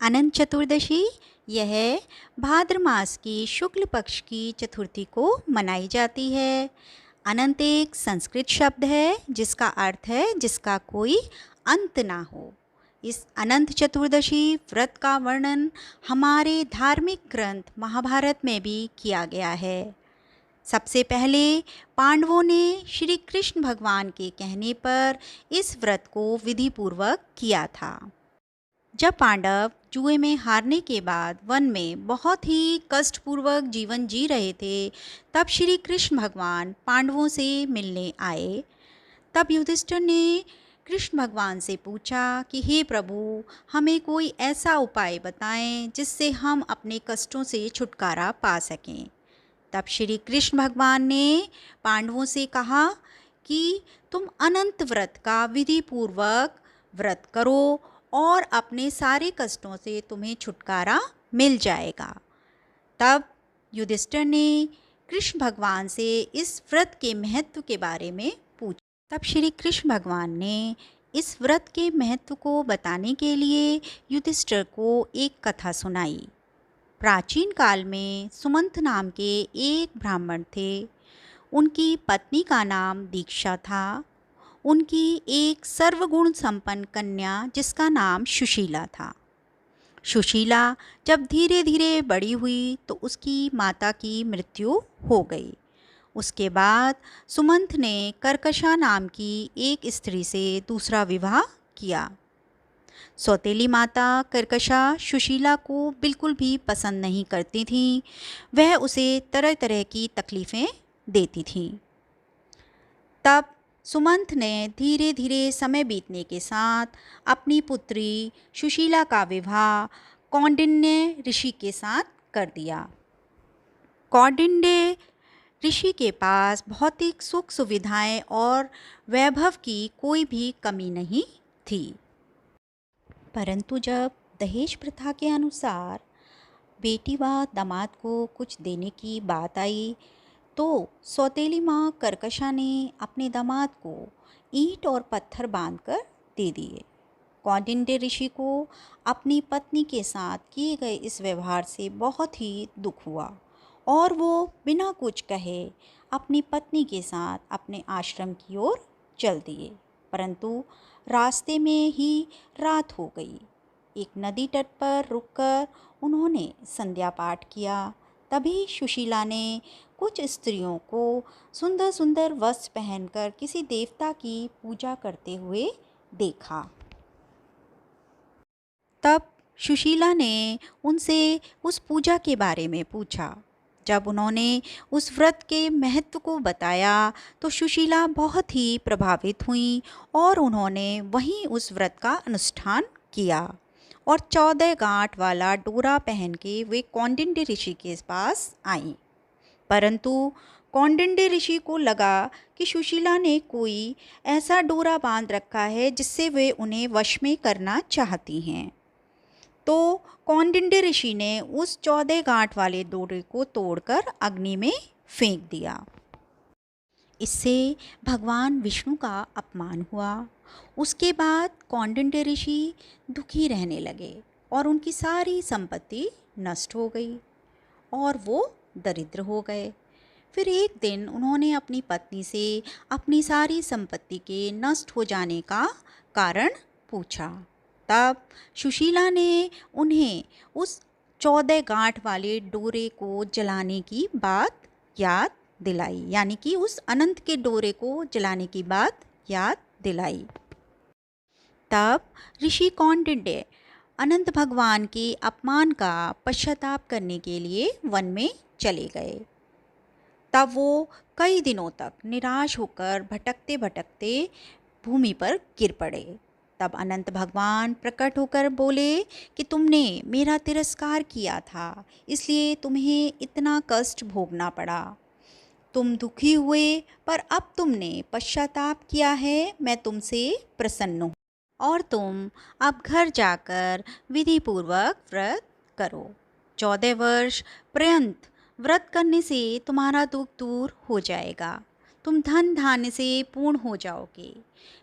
अनंत चतुर्दशी यह भाद्र मास की शुक्ल पक्ष की चतुर्थी को मनाई जाती है। अनंत एक संस्कृत शब्द है जिसका अर्थ है जिसका कोई अंत ना हो। इस अनंत चतुर्दशी व्रत का वर्णन हमारे धार्मिक ग्रंथ महाभारत में भी किया गया है। सबसे पहले पांडवों ने श्री कृष्ण भगवान के कहने पर इस व्रत को विधिपूर्वक किया था। जब पांडव जुए में हारने के बाद वन में बहुत ही कष्टपूर्वक जीवन जी रहे थे, तब श्री कृष्ण भगवान पांडवों से मिलने आए। तब युधिष्ठिर ने कृष्ण भगवान से पूछा कि हे प्रभु, हमें कोई ऐसा उपाय बताएं जिससे हम अपने कष्टों से छुटकारा पा सकें। तब श्री कृष्ण भगवान ने पांडवों से कहा कि तुम अनंत व्रत का विधि पूर्वक व्रत करो और अपने सारे कष्टों से तुम्हें छुटकारा मिल जाएगा। तब युधिष्ठिर ने कृष्ण भगवान से इस व्रत के महत्व के बारे में पूछा। तब श्री कृष्ण भगवान ने इस व्रत के महत्व को बताने के लिए युधिष्ठिर को एक कथा सुनाई। प्राचीन काल में सुमंत नाम के एक ब्राह्मण थे। उनकी पत्नी का नाम दीक्षा था। उनकी एक सर्वगुण संपन्न कन्या जिसका नाम सुशीला था। सुशीला जब धीरे धीरे बड़ी हुई तो उसकी माता की मृत्यु हो गई। उसके बाद सुमंत ने कर्कशा नाम की एक स्त्री से दूसरा विवाह किया। सौतेली माता कर्कशा सुशीला को बिल्कुल भी पसंद नहीं करती थी। वह उसे तरह तरह की तकलीफ़ें देती थी। तब सुमंत ने धीरे धीरे समय बीतने के साथ अपनी पुत्री सुशीला का विवाह कौंडिन्य ऋषि के साथ कर दिया। कौंडिन्य ऋषि के पास भौतिक सुख सुविधाएं और वैभव की कोई भी कमी नहीं थी। परंतु जब दहेज प्रथा के अनुसार बेटी व दामाद को कुछ देने की बात आई तो सौतेली माँ कर्कशा ने अपने दामाद को ईंट और पत्थर बांधकर दे दिए। कौंडिन्य ऋषि को अपनी पत्नी के साथ किए गए इस व्यवहार से बहुत ही दुख हुआ और वो बिना कुछ कहे अपनी पत्नी के साथ अपने आश्रम की ओर चल दिए। परंतु रास्ते में ही रात हो गई। एक नदी तट पर रुककर उन्होंने संध्या पाठ किया। तभी सुशीला ने कुछ स्त्रियों को सुंदर सुंदर वस्त्र पहनकर किसी देवता की पूजा करते हुए देखा। तब सुशीला ने उनसे उस पूजा के बारे में पूछा। जब उन्होंने उस व्रत के महत्व को बताया तो सुशीला बहुत ही प्रभावित हुई और उन्होंने वहीं उस व्रत का अनुष्ठान किया और 14 गांठ वाला डोरा पहन के वे कौंडिन्य ऋषि के पास आईं। परंतु कौंडिन्य ऋषि को लगा कि सुशीला ने कोई ऐसा डोरा बांध रखा है जिससे वे उन्हें वश में करना चाहती हैं। तो कौंडिन्य ऋषि ने उस 14 गांठ वाले डोरे को तोड़कर अग्नि में फेंक दिया। इससे भगवान विष्णु का अपमान हुआ। उसके बाद कौंडिन्य ऋषि दुखी रहने लगे और उनकी सारी संपत्ति नष्ट हो गई और वो दरिद्र हो गए। फिर एक दिन उन्होंने अपनी पत्नी से अपनी सारी संपत्ति के नष्ट हो जाने का कारण पूछा। तब सुशीला ने उन्हें उस 14 गांठ वाले डोरे को जलाने की बात याद दिलाई, यानी कि उस अनंत के डोरे को जलाने की बात याद दिलाई। तब ऋषि कौंडिन्य अनंत भगवान के अपमान का पश्चाताप करने के लिए वन में चले गए। तब वो कई दिनों तक निराश होकर भटकते भटकते भूमि पर गिर पड़े। तब अनंत भगवान प्रकट होकर बोले कि तुमने मेरा तिरस्कार किया था, इसलिए तुम्हें इतना कष्ट भोगना पड़ा। तुम दुखी हुए पर अब तुमने पश्चाताप किया है, मैं तुमसे प्रसन्न हूँ और तुम अब घर जाकर विधि पूर्वक व्रत करो। 14 वर्ष पर्यंत व्रत करने से तुम्हारा दुख दूर हो जाएगा, तुम धन धान्य से पूर्ण हो जाओगे।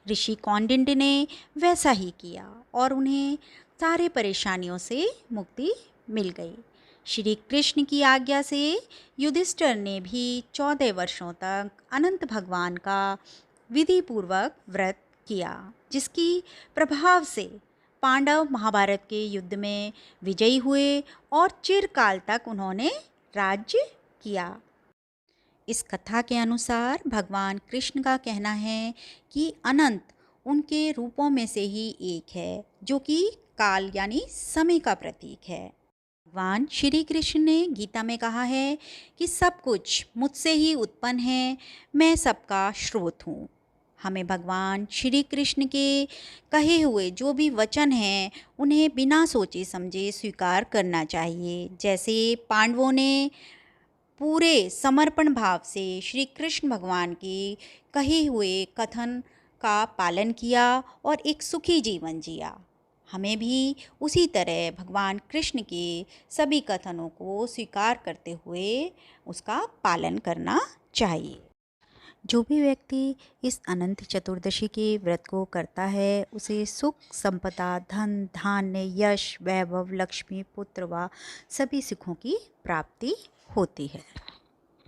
ऋषि कौंडिन्य ने वैसा ही किया और उन्हें सारे परेशानियों से मुक्ति मिल गई। श्री कृष्ण की आज्ञा से युधिष्ठिर ने भी 14 वर्षों तक अनंत भगवान का विधि पूर्वक व्रत किया, जिसकी प्रभाव से पांडव महाभारत के युद्ध में विजयी हुए और चिरकाल तक उन्होंने राज्य किया। इस कथा के अनुसार भगवान कृष्ण का कहना है कि अनंत उनके रूपों में से ही एक है, जो कि काल यानी समय का प्रतीक है। भगवान श्री कृष्ण ने गीता में कहा है कि सब कुछ मुझसे ही उत्पन्न है, मैं सबका स्रोत हूँ। हमें भगवान श्री कृष्ण के कहे हुए जो भी वचन हैं उन्हें बिना सोचे समझे स्वीकार करना चाहिए। जैसे पांडवों ने पूरे समर्पण भाव से श्री कृष्ण भगवान के कहे हुए कथन का पालन किया और एक सुखी जीवन जिया, हमें भी उसी तरह भगवान कृष्ण के सभी कथनों को स्वीकार करते हुए उसका पालन करना चाहिए। जो भी व्यक्ति इस अनंत चतुर्दशी के व्रत को करता है उसे सुख, संपदा, धन, धान्य, यश, वैभव, लक्ष्मी, पुत्र व सभी सुखों की प्राप्ति होती है।